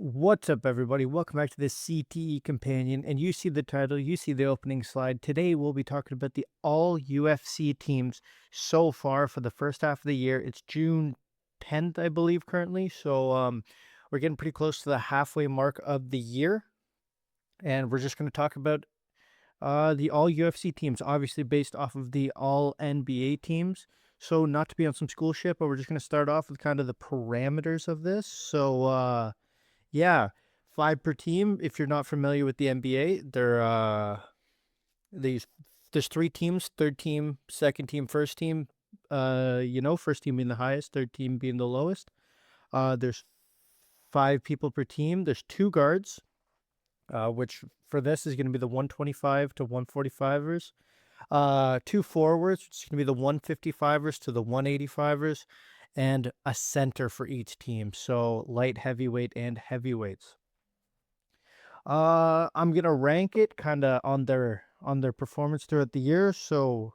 What's up, everybody? Welcome back to this CTE Companion. And you see the title, you see the opening slide. Today, we'll be talking about the all UFC teams so far for the first half of the year. It's June 10th, I believe, currently. So, we're getting pretty close to the halfway mark of the year. And we're just going to talk about the all UFC teams, obviously based off of the all NBA teams. So, not to be on some school shit, but we're just going to start off with kind of the parameters of this. Yeah, 5 per team. If you're not familiar with the NBA, these there's 3 teams, third team, second team, first team. First team being the highest, third team being the lowest. There's 5 people per team. There's 2 guards, which for this is going to be the 125 to 145ers. 2 forwards, which is going to be the 155ers to the 185ers, and a center for each team. So light, heavyweight, and heavyweights. I'm gonna rank it kind of on their performance throughout the year. So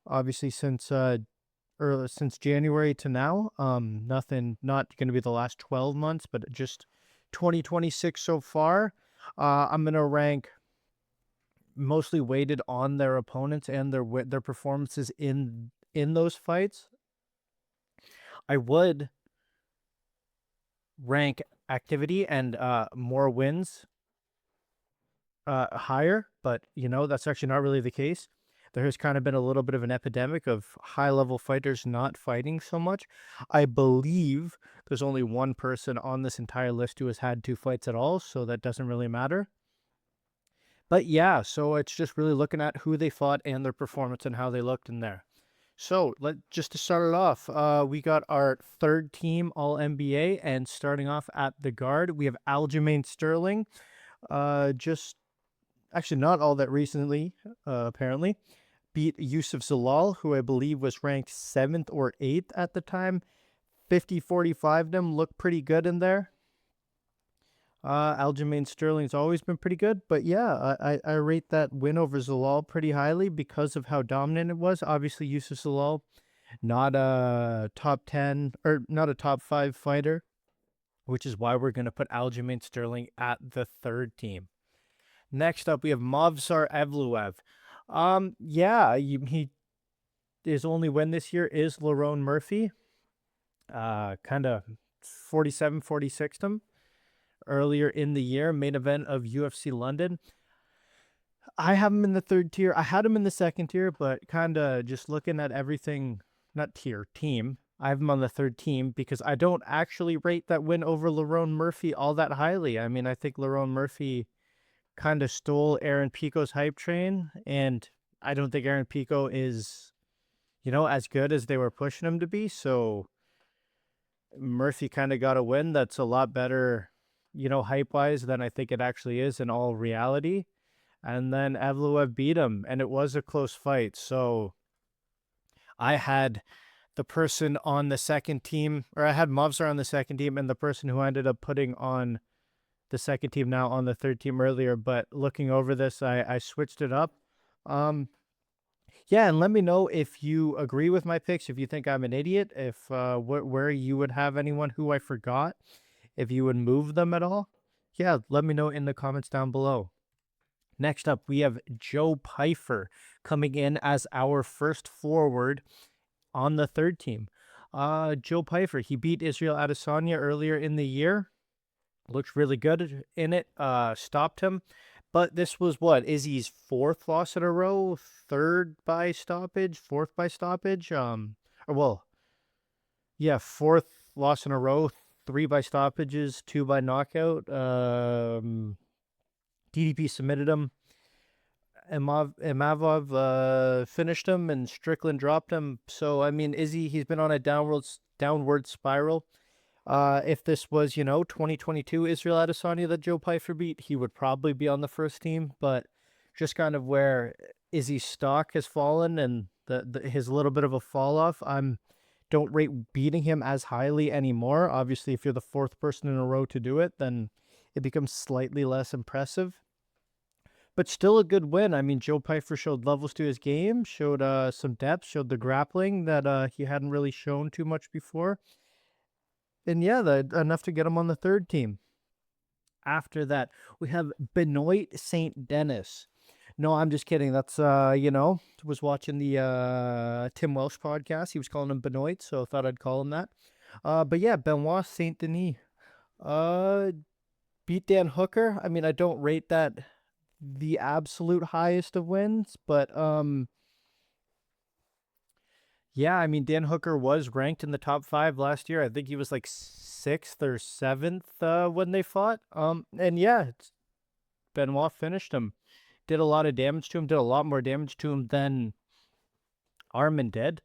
obviously since January to now, not gonna be the last 12 months, but just 2026 so far. I'm gonna rank mostly weighted on their opponents and their performances in those fights. I would rank activity and more wins higher, but that's actually not really the case. There has kind of been a little bit of an epidemic of high-level fighters not fighting so much. I believe there's only one person on this entire list who has had 2 fights at all, so that doesn't really matter. But yeah, so it's just really looking at who they fought and their performance and how they looked in there. So just to start it off, we got our third team All NBA, and starting off at the guard, we have Aljamain Sterling. Just actually not all that recently, apparently, beat Yusuf Zalal, who I believe was ranked 7th or 8th at the time. 50-45 them, looked pretty good in there. Aljamain Sterling's always been pretty good, but yeah, I rate that win over Zalal pretty highly because of how dominant it was. Obviously, Yusuf Zalal, not a top 10 or not a top 5 fighter, which is why we're going to put Aljamain Sterling at the third team. Next up, we have Movsar Evloev. His only win this year is Lerone Murphy. Kind of 47-46 him earlier in the year, main event of UFC London. I have him in the third tier. I had him in the second tier, but kind of just looking at everything, not tier, team. I have him on the third team because I don't actually rate that win over Lerone Murphy all that highly. I mean, I think Lerone Murphy kind of stole Aaron Pico's hype train, and I don't think Aaron Pico is, as good as they were pushing him to be. So Murphy kind of got a win that's a lot better, hype-wise than I think it actually is in all reality. And then Evloev beat him, and it was a close fight. So I had the person on the second team, or I had Movsar on the second team, and the person who ended up putting on the second team now on the third team earlier. But looking over this, I switched it up. Yeah, and let me know if you agree with my picks, if you think I'm an idiot, if where you would have anyone who I forgot, if you would move them at all. Yeah, let me know in the comments down below. Next up, we have Joe Pyfer coming in as our first forward on the third team. Joe Pyfer, he beat Israel Adesanya earlier in the year. Looked really good in it. Stopped him. But this was what? Izzy's 4th loss in a row? 3rd by stoppage? 4th by stoppage? 4th loss in a row. 3 by stoppages, 2 by knockout. DDP submitted him. Imavov finished him, and Strickland dropped him. So, I mean, Izzy, he's been on a downward spiral. If this was, 2022 Israel Adesanya that Joe Pyfer beat, he would probably be on the first team. But just kind of where Izzy's stock has fallen and his little bit of a fall off, don't rate beating him as highly anymore. Obviously, if you're the 4th person in a row to do it, then it becomes slightly less impressive. But still a good win. I mean, Joe Pyfer showed levels to his game, showed some depth, showed the grappling that he hadn't really shown too much before. And yeah, enough to get him on the third team. After that, we have Benoit St. Denis. No, I'm just kidding. That's was watching the Tim Welsh podcast. He was calling him Benoit, so I thought I'd call him that. But yeah, Benoit St. Denis. Uh, beat Dan Hooker. I mean, I don't rate that the absolute highest of wins, but yeah, I mean, Dan Hooker was ranked in the top 5 last year. I think he was like 6th or 7th when they fought. And yeah, Benoit finished him. Did a lot of damage to him. Did a lot more damage to him than Armin did,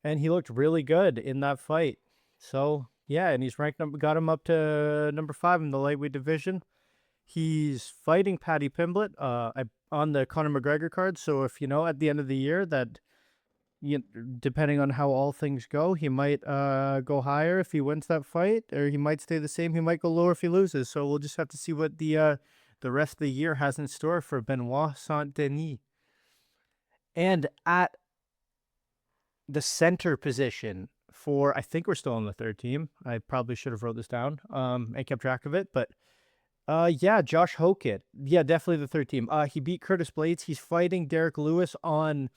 and he looked really good in that fight. So yeah, and he's ranked got him up to number 5 in the lightweight division. He's fighting Paddy Pimblett on the Conor McGregor card. So if at the end of the year that depending on how all things go, he might go higher if he wins that fight, or he might stay the same. He might go lower if he loses. So we'll just have to see what the rest of the year has in store for Benoit Saint Denis. And at the center position for, I think we're still on the 3rd team. I probably should have wrote this down and kept track of it, but yeah, Josh Hokit. Yeah, definitely the 3rd team. He beat Curtis Blades. He's fighting Derek Lewis on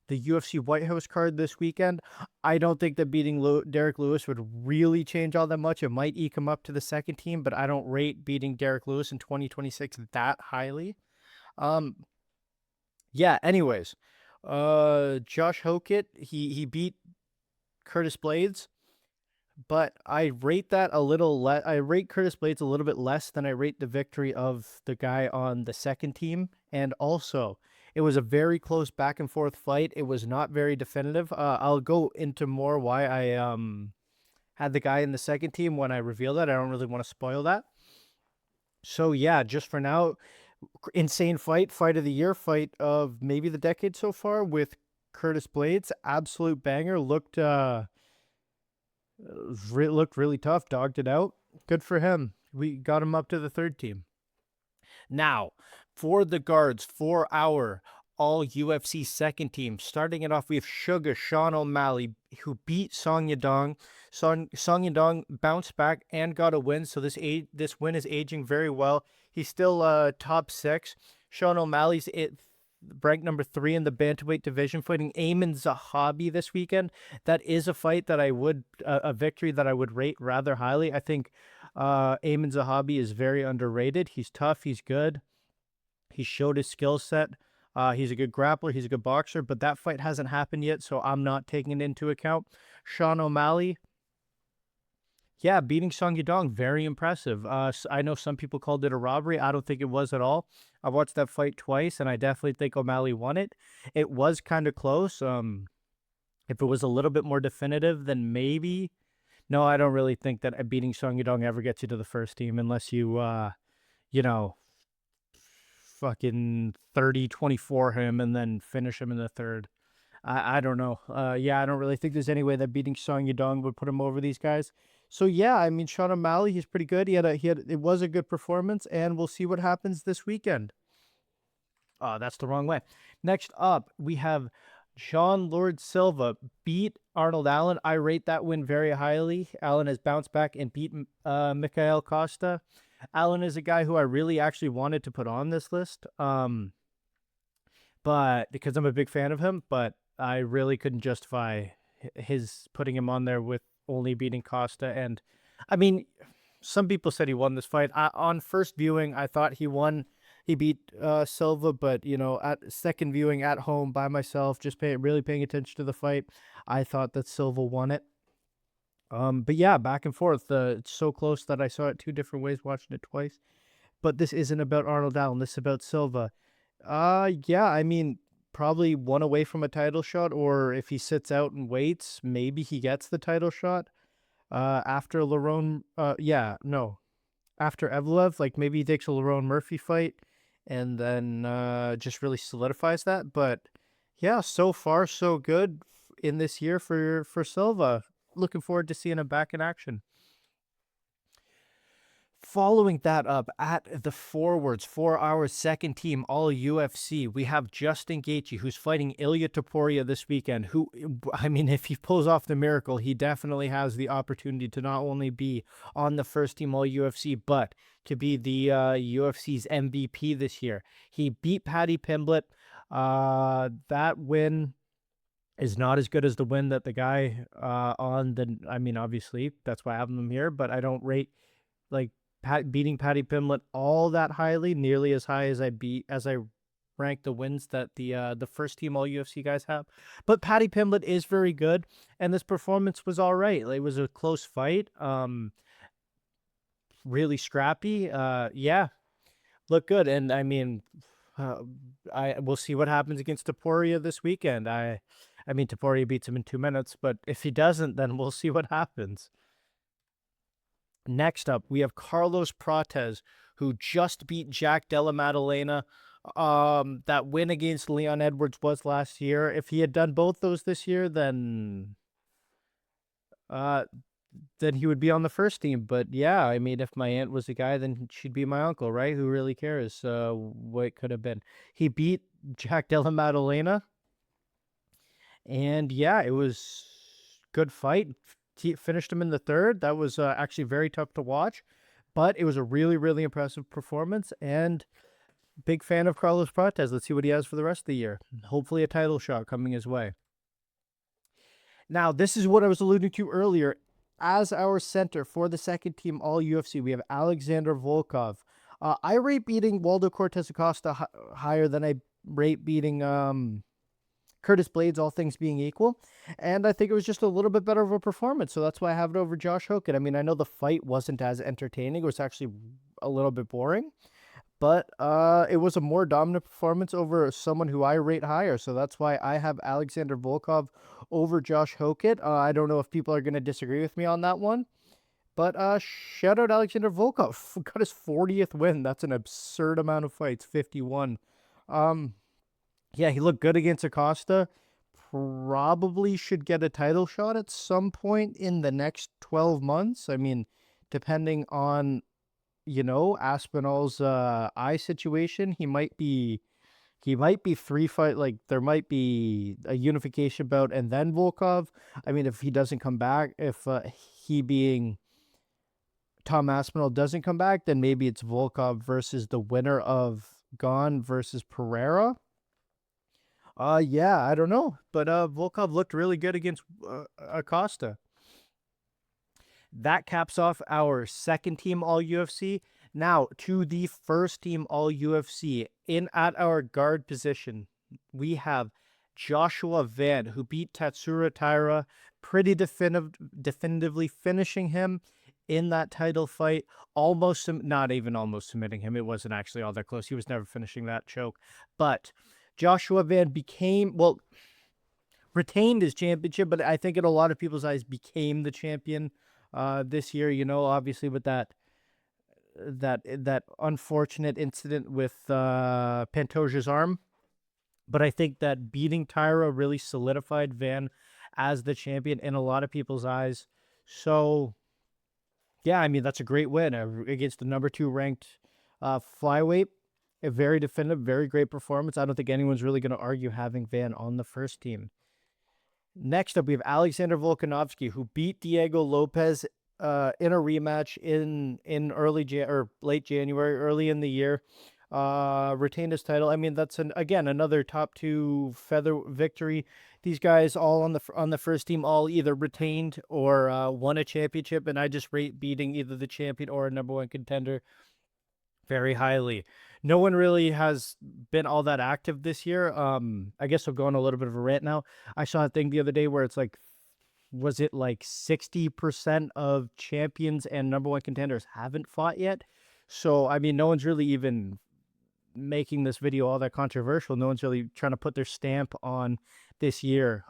the UFC White House card this weekend. I don't think that beating Derek Lewis would really change all that much. It might eke him up to the 2nd team, but I don't rate beating Derek Lewis in 2026 that highly. Yeah, anyways, Josh Hokit, he beat Curtis Blades, but I rate that a little less. I rate Curtis Blades a little bit less than I rate the victory of the guy on the 2nd team. And also, it was a very close back and forth fight. It was not very definitive. I'll go into more why I had the guy in the 2nd team when I reveal that. I don't really want to spoil that. So yeah, just for now, insane fight of the year, fight of maybe the decade so far with Curtis Blades. Absolute banger. Looked really tough. Dogged it out. Good for him. We got him up to the 3rd team. Now, for the guards, for our All-UFC 2nd team, starting it off, we have Sugar Sean O'Malley, who beat Song Yadong. Song Yadong bounced back and got a win, so this win is aging very well. He's still top 6. Sean O'Malley's ranked number 3 in the bantamweight division, fighting Ayman Zahabi this weekend. That is a fight that a victory that I would rate rather highly. I think Ayman Zahabi is very underrated. He's tough. He's good. He showed his skill set. He's a good grappler. He's a good boxer, but that fight hasn't happened yet, so I'm not taking it into account. Sean O'Malley, yeah, beating Song Yadong, very impressive. I know some people called it a robbery. I don't think it was at all. I watched that fight twice, and I definitely think O'Malley won it. It was kind of close. If it was a little bit more definitive, then maybe. No, I don't really think that beating Song Yadong ever gets you to the 1st team unless you, fucking 30-24 him and then finish him in the 3rd. I don't know. Yeah, I don't really think there's any way that beating Song Yadong would put him over these guys. So yeah, I mean, Sean O'Malley, he's pretty good. It was a good performance, and we'll see what happens this weekend. That's the wrong way. Next up, we have Sean Lord Silva beat Arnold Allen. I rate that win very highly. Allen has bounced back and beat Mikael Costa. Allen is a guy who I really actually wanted to put on this list, but because I'm a big fan of him, but I really couldn't justify his putting him on there with only beating Costa. And I mean, some people said he won this fight. On first viewing, I thought he won. He beat Silva, but at second viewing at home by myself, just really paying attention to the fight, I thought that Silva won it. But yeah, back and forth. It's so close that I saw it 2 different ways, watching it twice. But this isn't about Arnold Allen. This is about Silva. Yeah, I mean, probably 1 away from a title shot, or if he sits out and waits, maybe he gets the title shot. After Lerone, after Evloev, like maybe he takes a Lerone Murphy fight, and then just really solidifies that. But yeah, so far so good in this year for Silva. Looking forward to seeing him back in action. Following that up at the forwards for our second team, all UFC, we have Justin Gaethje, who's fighting Ilya Topuria this weekend, who, I mean, if he pulls off the miracle, he definitely has the opportunity to not only be on the first team all UFC, but to be the UFC's MVP this year. He beat Paddy Pimblett. That win is not as good as the win that the guy I mean, obviously, that's why I have him here, but I don't rate, like, beating Paddy Pimblett all that highly, nearly as high as I rank the wins that the first team all UFC guys have. But Paddy Pimblett is very good, and this performance was all right. Like, it was a close fight, really scrappy. Yeah, looked good, and I mean, we'll see what happens against Topuria this weekend. I mean, Topuria beats him in 2 minutes, but if he doesn't, then we'll see what happens. Next up, we have Carlos Prates, who just beat Jack Della Maddalena. That win against Leon Edwards was last year. If he had done both those this year, then he would be on the first team. But yeah, I mean, if my aunt was a guy, then she'd be my uncle, right? Who really cares what could have been? He beat Jack Della Maddalena. And yeah, it was good fight. Finished him in the third. That was actually very tough to watch, but it was a really, really impressive performance, and big fan of Carlos Prates. Let's see what he has for the rest of the year. Hopefully a title shot coming his way. Now, this is what I was alluding to earlier. As our center for the second team all UFC, we have Alexander Volkov. I rate beating Waldo Cortez Acosta higher than I rate beating Curtis Blades, all things being equal. And I think it was just a little bit better of a performance. So that's why I have it over Josh Hogan. I mean, I know the fight wasn't as entertaining. It was actually a little bit boring. But it was a more dominant performance over someone who I rate higher. So that's why I have Alexander Volkov over Josh Hogan. I don't know if people are going to disagree with me on that one. But shout out Alexander Volkov. Got his 40th win. That's an absurd amount of fights, 51. Yeah, he looked good against Acosta. Probably should get a title shot at some point in the next 12 months. I mean, depending on, Aspinall's eye situation, he might be 3 fight, like there might be a unification bout and then Volkov. I mean, if he doesn't come back, if he being Tom Aspinall doesn't come back, then maybe it's Volkov versus the winner of Gane versus Pereira. Yeah, I don't know, but Volkov looked really good against Acosta. That caps off our second team all UFC. Now to the first team all UFC. At our guard position, we have Joshua Van, who beat Tatsuro Taira pretty definitively, finishing him in that title fight. Not even almost submitting him. It wasn't actually all that close. He was never finishing that choke, but Joshua Van retained his championship, but I think in a lot of people's eyes became the champion this year, obviously with that unfortunate incident with Pantoja's arm. But I think that beating Taira really solidified Van as the champion in a lot of people's eyes. So yeah, I mean, that's a great win against the number 2 ranked flyweight. A very definitive, very great performance. I don't think anyone's really going to argue having Van on the first team. Next up, we have Alexander Volkanovski, who beat Diego Lopes in a rematch in late January, early in the year. Retained his title. I mean, that's another top 2 feather victory. These guys all on the first team all either retained or won a championship, and I just rate beating either the champion or a number 1 contender very highly. No one really has been all that active this year. I guess I'll go on a little bit of a rant now. I saw a thing the other day where it's like, was it like 60% of champions and number 1 contenders haven't fought yet? So, I mean, no one's really even making this video all that controversial. No one's really trying to put their stamp on this year.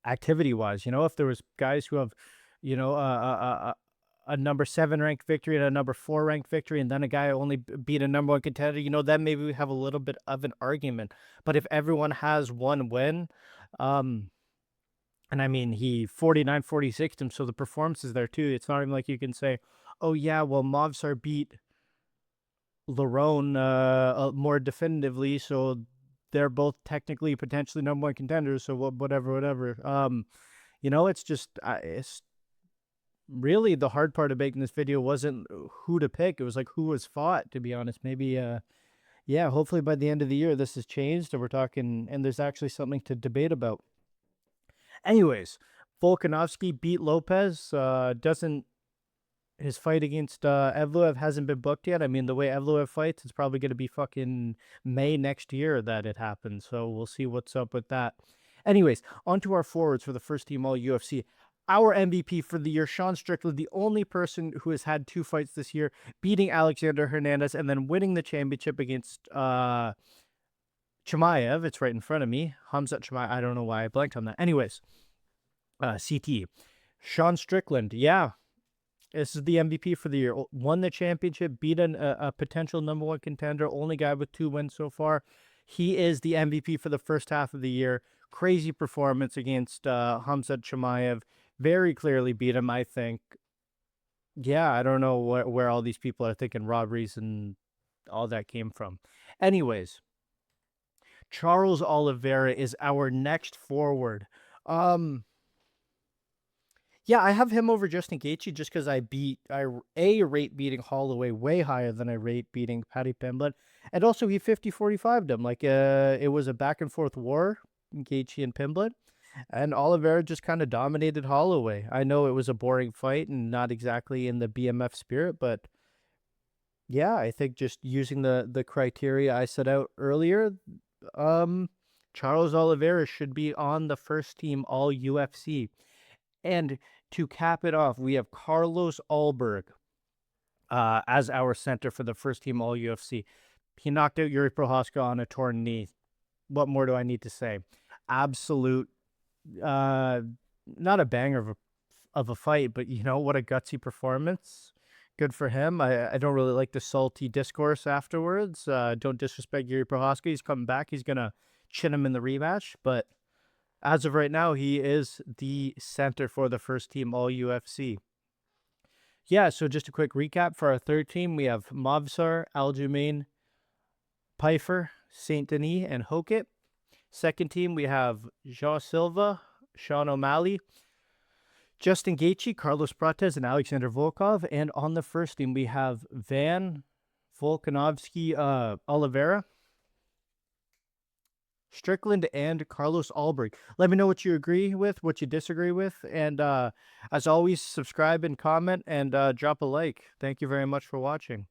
Activity-wise, if there was guys who have, a number 7 ranked victory and a number 4 ranked victory, and then a guy only beat a number 1 contender, then maybe we have a little bit of an argument. But if everyone has 1 win, and I mean, he 49-46'd him, so the performance is there too. It's not even like you can say, oh yeah, well, Movsar beat Lerone more definitively, so they're both technically potentially number one contenders. So whatever. It's just it's really the hard part of making this video wasn't who to pick. It was like who was fought. To be honest, maybe yeah. Hopefully by the end of the year this has changed, and we're talking, and there's actually something to debate about. Anyways, Volkanovski beat Lopez. Doesn't His fight against Evloev hasn't been booked yet. I mean, the way Evloev fights, it's probably going to be fucking May next year that it happens. So we'll see what's up with that. Anyways, on to our forwards for the first team all UFC. Our MVP for the year, Sean Strickland, the only person who has had 2 fights this year, beating Alexander Hernandez and then winning the championship against Chimaev. It's right in front of me. Hamzat Chimaev. I don't know why I blanked on that. Anyways, CT. Sean Strickland, yeah. This is the MVP for the year. Won the championship, beat a potential number 1 contender, only guy with 2 wins so far. He is the MVP for the first half of the year. Crazy performance against Hamzat Chimaev. Very clearly beat him, I think. Yeah, I don't know where all these people are thinking robberies and all that came from. Anyways, Charles Oliveira is our next forward. Yeah, I have him over Justin Gaethje just because I rate beating Holloway way higher than I rate beating Paddy Pimblett, and also he 50-45'd him. Like it was a back and forth war, Gaethje and Pimblett, and Oliveira just kind of dominated Holloway. I know it was a boring fight and not exactly in the BMF spirit, but yeah, I think just using the criteria I set out earlier, Charles Oliveira should be on the first team all UFC. And to cap it off, we have Carlos Ulberg as our center for the first team all UFC. He knocked out Yuri Prochazka on a torn knee. What more do I need to say? Absolute, not a banger of a fight, but what a gutsy performance. Good for him. I don't really like the salty discourse afterwards. Don't disrespect Yuri Prochazka. He's coming back. He's gonna chin him in the rematch, but as of right now, he is the center for the first team all UFC. Yeah, so just a quick recap for our third team. We have Movsar, Aljamain, Pfeiffer, St. Denis, and Hokit. Second team, we have Jean Silva, Sean O'Malley, Justin Gaethje, Carlos Prates, and Alexander Volkov. And on the first team, we have Van Volkanovski, Oliveira, Strickland, and Carlos Ulberg. Let me know what you agree with, what you disagree with, and as always, subscribe and comment and drop a like. Thank you very much for watching.